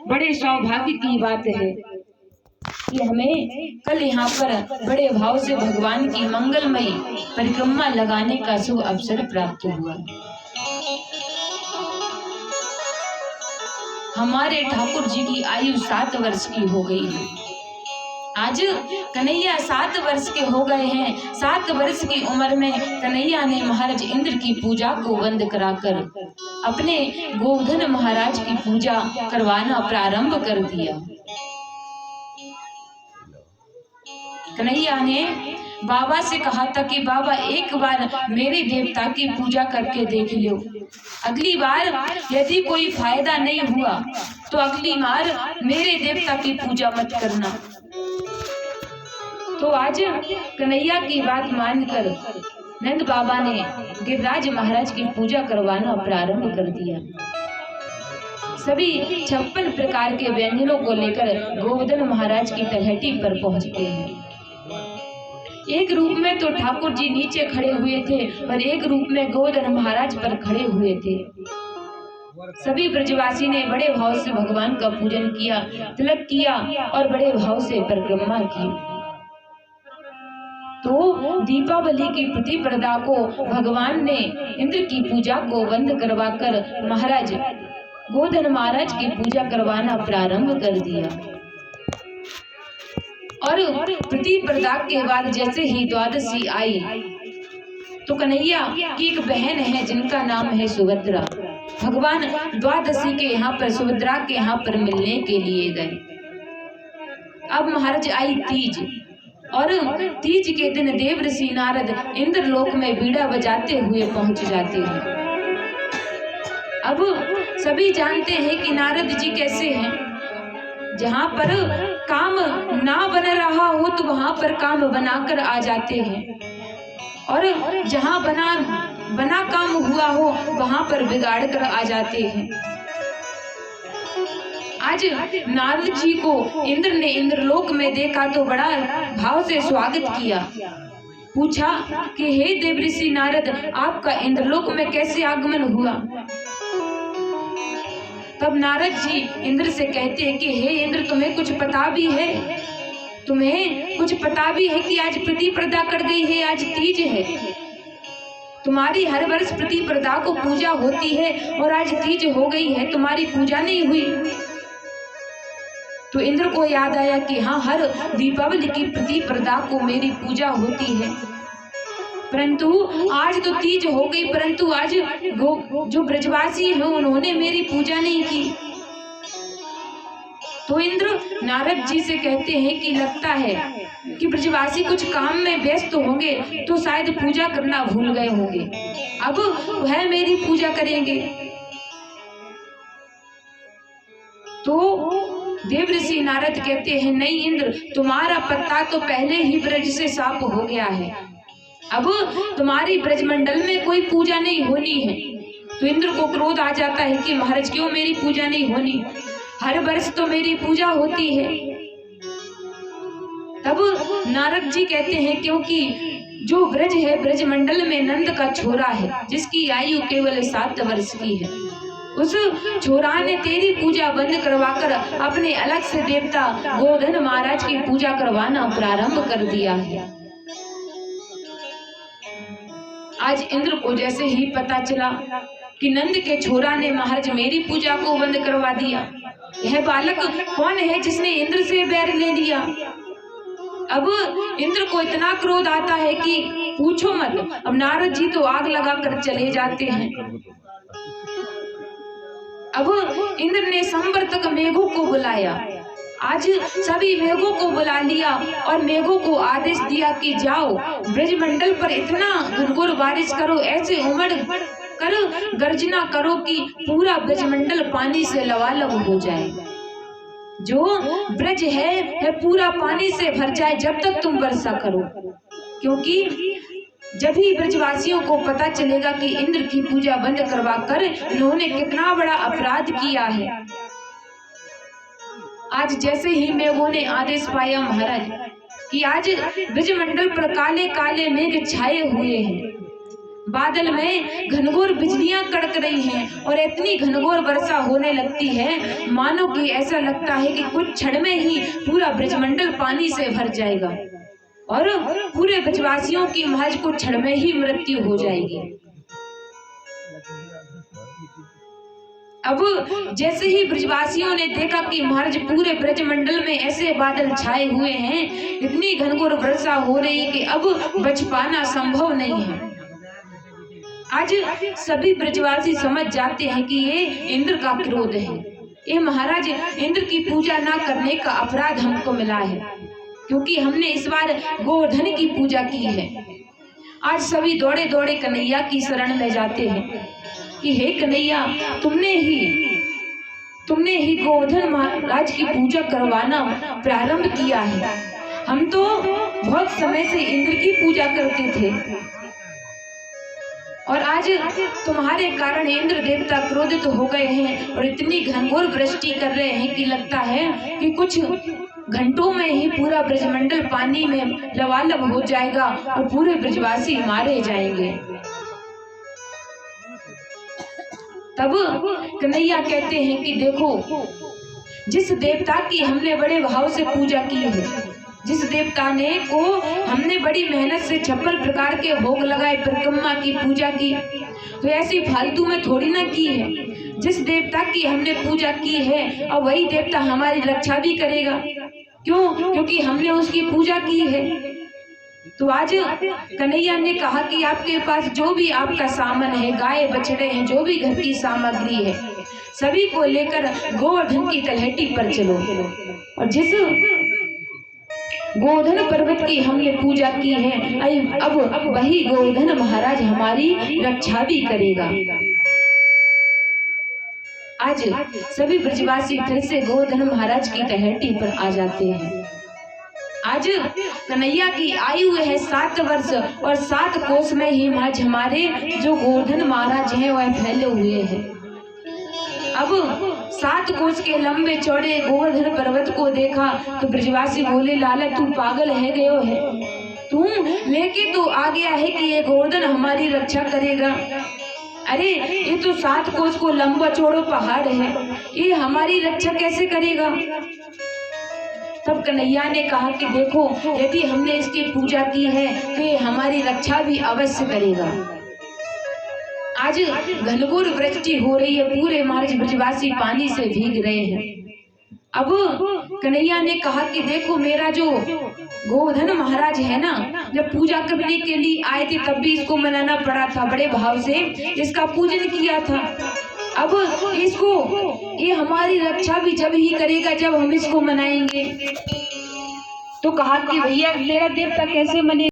बड़े सौभाग्य की बात है कि हमें कल यहाँ पर बड़े भाव से भगवान की मंगलमयी परिक्रमा लगाने का शुभ अवसर प्राप्त हुआ। हमारे ठाकुर जी की आयु 7 वर्ष की हो गई है। आज कन्हैया 7 वर्ष के हो गए हैं। 7 वर्ष की उम्र में कन्हैया ने महाराज इंद्र की पूजा को बंद कराकर अपने गोवर्धन महाराज की पूजा करवाना प्रारंभ कर दिया। कन्हैया ने बाबा से कहा था कि बाबा एक बार मेरे देवता की पूजा करके देख लो, अगली बार यदि कोई फायदा नहीं हुआ तो अगली बार मेरे देवता की पूजा मत करना। तो आज कन्हैया की बात मानकर नंद बाबा ने गिरिराज महाराज की पूजा करवाना प्रारंभ कर दिया। सभी 56 प्रकार के व्यंजनों को लेकर गोवर्धन महाराज की तलहटी पर पहुंचते हैं। एक रूप में तो ठाकुर जी नीचे खड़े हुए थे और एक रूप में गोवर्धन महाराज पर खड़े हुए थे। सभी ब्रजवासी ने बड़े भाव से भगवान का पूजन किया, तिलक किया और बड़े भाव से परिक्रमा की। तो दीपावली की प्रतिपदा को भगवान ने इंद्र की पूजा को बंद करवाकर महाराज गोवर्धन महाराज की पूजा करवाना प्रारंभ कर दिया। और प्रतिपदा के बाद जैसे ही द्वादशी आई तो कन्हैया की एक बहन है जिनका नाम है सुभद्रा। भगवान द्वादशी के यहाँ पर सुभद्रा के यहाँ पर मिलने के लिए गए। अब महाराज आई तीज और तीज के दिन देव ऋषि नारद इंद्र लोक में बीड़ा बजाते हुए पहुंच जाते हैं। अब सभी जानते हैं कि नारद जी कैसे हैं। जहाँ पर काम ना बन रहा हो तो वहां पर काम बनाकर आ जाते हैं और जहाँ बना काम हुआ हो वहां पर बिगाड़ कर आ जाते हैं। आज नारद जी को इंद्र ने इंद्रलोक में देखा तो बड़ा भाव से स्वागत किया। पूछा कि हे देव ऋषि नारद, आपका इंद्रलोक में कैसे आगमन हुआ। तब नारद जी इंद्र से कहते हैं कि हे इंद्र, तुम्हें कुछ पता भी है? तुम्हें कुछ पता भी है कि आज प्रतिपदा कर गई है, आज तीज है। तुम्हारी हर वर्ष प्रतिपदा को पूजा होती है और आज तीज हो गई है, तुम्हारी पूजा नहीं हुई। तो इंद्र को याद आया कि हाँ, हर दीपावली की प्रतिपदा को मेरी पूजा होती है, परंतु आज तो तीज हो गई, परंतु आज जो ब्रजवासी हैं उन्होंने मेरी पूजा नहीं की। तो इंद्र नारद जी से कहते हैं कि लगता है कि ब्रजवासी कुछ काम में व्यस्त होंगे तो शायद पूजा करना भूल गए होंगे, अब वह मेरी पूजा करेंगे। तो देव ऋषि नारद कहते हैं नहीं इंद्र, तुम्हारा पत्ता तो पहले ही ब्रज से साफ हो गया है, अब तुम्हारी ब्रजमंडल में कोई पूजा नहीं होनी है। तो इंद्र को क्रोध आ जाता है कि महाराज क्यों मेरी पूजा नहीं होनी, हर वर्ष तो मेरी पूजा होती है। तब नारद जी कहते हैं क्योंकि जो ब्रज है ब्रजमंडल में नंद का छोरा है जिसकी आयु केवल 7 वर्ष की है, उस छोरा ने तेरी पूजा बंद करवाकर अपने अलग से देवता गोवर्धन महाराज की पूजा करवाना प्रारंभ कर दिया है। आज इंद्र को जैसे ही पता चला कि नंद के छोरा ने महाराज मेरी पूजा को बंद करवा दिया, यह बालक कौन है जिसने इंद्र से बैर ले लिया। अब इंद्र को इतना क्रोध आता है कि पूछो मत। अब नारद जी तो आग लगाकर चले जाते हैं। अब इंद्र ने संवर्तक मेघों को बुलाया, आज सभी मेघों को बुला लिया और मेघों को आदेश दिया कि जाओ ब्रजमंडल पर इतना घुरघुर बारिश करो, ऐसे उमड़ कर गर्जना करो कि पूरा ब्रजमंडल पानी से लबालब हो जाए। जो ब्रज है पूरा पानी से भर जाए जब तक तुम वर्षा करो, क्योंकि जब ही ब्रजवासियों को पता चलेगा कि इंद्र की पूजा बंद करवाकर इन्होंने कितना बड़ा अपराध किया है। आज जैसे ही मेघों ने आदेश पाया महाराज कि आज ब्रजमंडल पर काले काले मेघ छाए हुए हैं, बादल में घनघोर बिजलियां कड़क रही हैं और इतनी घनघोर वर्षा होने लगती है मानो कि ऐसा लगता है कि कुछ क्षण में ही पूरा ब्रजमंडल पानी से भर जाएगा और पूरे ब्रजवासियों की महज कुछ क्षण में ही मृत्यु हो जाएगी। अब जैसे ही ब्रजवासियों ने देखा कि महाराज पूरे ब्रजमंडल में ऐसे बादल छाए हुए हैं, इतनी घनघोर वर्षा हो रही है कि अब बच पाना संभव नहीं है। आज सभी ब्रजवासी समझ जाते हैं कि ये इंद्र का क्रोध है, ये महाराज इंद्र की पूजा ना करने का अपराध हमको मिला है, क्योंकि हमने इस बार गोवर्धन की पूजा की है। आज सभी दौड़े दौड़े कन्हैया की शरण में जाते हैं कि हे कन्हैया, तुमने ही गोवर्धन महाराज की पूजा करवाना प्रारंभ किया है। हम तो बहुत समय से इंद्र की पूजा करते थे और आज तुम्हारे कारण इंद्र देवता क्रोधित हो गए हैं और इतनी घनघोर वृष्टि कर रहे हैं कि लगता है कि कुछ घंटों में ही पूरा ब्रजमंडल पानी में लबालब हो जाएगा और पूरे ब्रजवासी मारे जाएंगे। तब कन्हैया कहते हैं कि देखो, जिस देवता की हमने बड़े भाव से पूजा की है, जिस देवता ने को हमने बड़ी मेहनत से 56 प्रकार के भोग लगाए, परिक्रमा की पूजा की, तो ऐसी फालतू में थोड़ी ना की है। जिस देवता की हमने पूजा की है और वही देवता हमारी रक्षा भी करेगा। क्यों? क्योंकि हमने उसकी पूजा की है। तो आज कन्हैया ने कहा कि आपके पास जो भी आपका सामान है, गाय बछड़े हैं, जो भी घर की सामग्री है, सभी को लेकर गोवर्धन की तलहटी पर चलो और जिस गोवर्धन पर्वत की हमने पूजा की है, अब वही गोवर्धन महाराज हमारी रक्षा भी करेगा। आज सभी ब्रजवासी फिर से गोवर्धन महाराज की तलहटी पर आ जाते हैं। आज कन्हैया की आयु है 7 वर्ष और 7 कोस में ही आज हमारे जो गोवर्धन महाराज हैं वह फैले हुए हैं। अब 7 कोस के लंबे चौड़े गोवर्धन पर्वत को देखा तो ब्रजवासी बोले, लाला तू पागल है गयो है, तू लेके तो आ गया है कि ये गोवर्धन हमारी रक्षा करेगा। अरे ये तो 7 कोस को लंबा चौड़ा पहाड़ है, ये हमारी रक्षा कैसे करेगा। तब कन्हैया ने कहा कि देखो, यदि हमने इसकी पूजा की है तो ये हमारी रक्षा भी अवश्य करेगा। आज घनघोर वृष्टि हो रही है, पूरे महाराज ब्रजवासी पानी से भीग रहे हैं। अब कन्हैया ने कहा कि देखो, मेरा जो गोवर्धन महाराज है ना, जब पूजा करने के लिए आए थे तब भी इसको मनाना पड़ा था, बड़े भाव से इसका पूजन किया था। अब इसको, ये हमारी रक्षा भी जब ही करेगा जब हम इसको मनाएंगे। तो कहा कि भैया मेरा देवता कैसे मने